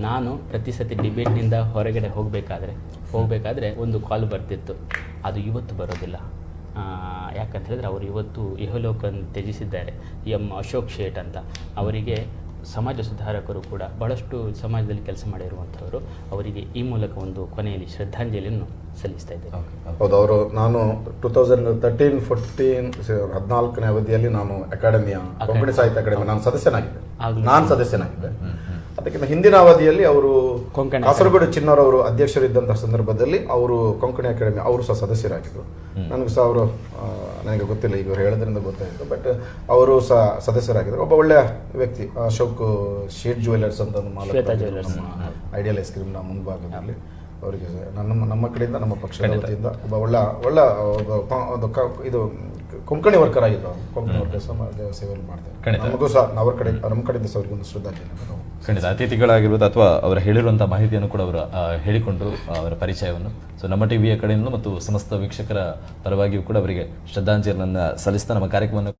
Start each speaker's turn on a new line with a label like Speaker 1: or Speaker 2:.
Speaker 1: ನಾನು ಪ್ರತಿ ಸತಿ ಡಿಬೇಟ್ನಿಂದ ಹೊರಗಡೆ ಹೋಗಬೇಕಾದ್ರೆ ಒಂದು ಕಾಲ್ ಬರ್ತಿತ್ತು. ಅದು ಇವತ್ತು ಬರೋದಿಲ್ಲ. ಯಾಕಂತ ಹೇಳಿದ್ರೆ ಅವರು ಇವತ್ತು ಇಹಲೋಕವನ್ನು ತ್ಯಜಿಸಿದ್ದಾರೆ. ಅಶೋಕ್ ಶೇಟ್ ಅಂತ, ಅವರಿಗೆ ಸಮಾಜ ಸುಧಾರಕರು ಕೂಡ ಬಹಳಷ್ಟು ಸಮಾಜದಲ್ಲಿ ಕೆಲಸ ಮಾಡಿರುವಂಥವರು. ಅವರಿಗೆ ಈ ಮೂಲಕ ಒಂದು ಕೊನೆಯಲ್ಲಿ ಶ್ರದ್ಧಾಂಜಲಿಯನ್ನು ಸಲ್ಲಿಸ್ತಾ ಇದ್ದೇನೆ.
Speaker 2: ಹೌದು, ಅವರು ನಾನು 2013-14 14ನೇ ಅವಧಿಯಲ್ಲಿ ನಾನು ಅಕಾಡೆಮಿಯ ಕೊಂಕಣಿ ಸಾಹಿತ್ಯ ಅಕಾಡೆಮಿ ನಾನು ಸದಸ್ಯನಾಗಿದ್ದೆ. ಅದಕ್ಕಿಂತ ಹಿಂದಿನ ಅವಧಿಯಲ್ಲಿ ಅವರು ಕಾಸರಗೋಡು ಚಿನ್ನರವರು ಅಧ್ಯಕ್ಷರಿದ್ದಂತಹ ಸಂದರ್ಭದಲ್ಲಿ ಅವರು ಕೊಂಕಣಿ ಅಕಾಡೆಮಿ ಅವರು ಸಹ ಸದಸ್ಯರಾಗಿದ್ದರು. ನನಗೂ ಸಹ ಅವರು ನನಗೆ ಗೊತ್ತಿಲ್ಲ, ಈಗ ಅವರು ಹೇಳೋದ್ರಿಂದ ಗೊತ್ತಾಯಿತು. ಬಟ್ ಅವರು ಸಹ ಸದಸ್ಯರಾಗಿದ್ದರು. ಒಬ್ಬ ಒಳ್ಳೆಯ ವ್ಯಕ್ತಿ, ಅಶೋಕ್ ಶೇಟ್ ಜ್ಯುವೆಲರ್ಸ್ ಅಂತ ಒಂದು ಐಡಿಯಲ್ ಐಸ್ ಕ್ರೀಮ್ನ ಮುಂಭಾಗದಲ್ಲಿ ಅವರಿಗೆ ನಮ್ಮ ಕಡೆಯಿಂದ, ನಮ್ಮ ಪಕ್ಷದ ವತಿಯಿಂದ ಒಬ್ಬ ಒಳ್ಳೆ ಇದು ಕೊಂಕಣಿ ವರ್ಕರ್ ಆಗಿದ್ದು. ಕೊಂಕಣಿ ವರ್ಕರ್ ಸಮಾಜ ಸೇವೆಯಲ್ಲಿ ಮಾಡ್ತಾರೆ. ನಮಗೂ ಸಹ ನಮ್ಮ ಕಡೆಯಿಂದ ಸಹ ಅವರಿಗೆ ಒಂದು ಶ್ರದ್ಧಾಂಜಲಿ.
Speaker 3: ಖಂಡಿತ ಅತಿಥಿಗಳಾಗಿರ್ಬೋದು ಅಥವಾ ಅವರು ಹೇಳಿರುವಂಥ ಮಾಹಿತಿಯನ್ನು ಕೂಡ ಅವರು ಹೇಳಿಕೊಂಡು ಅವರ ಪರಿಚಯವನ್ನು ನಮ್ಮ ಟಿವಿಯ ಕಡೆಯಿಂದ ಮತ್ತು ಸಮಸ್ತ ವೀಕ್ಷಕರ ಪರವಾಗಿಯೂ ಕೂಡ ಅವರಿಗೆ ಶ್ರದ್ಧಾಂಜಲಿಯನ್ನು ಸಲ್ಲಿಸ್ತಾ ನಮ್ಮ ಕಾರ್ಯಕ್ರಮವನ್ನು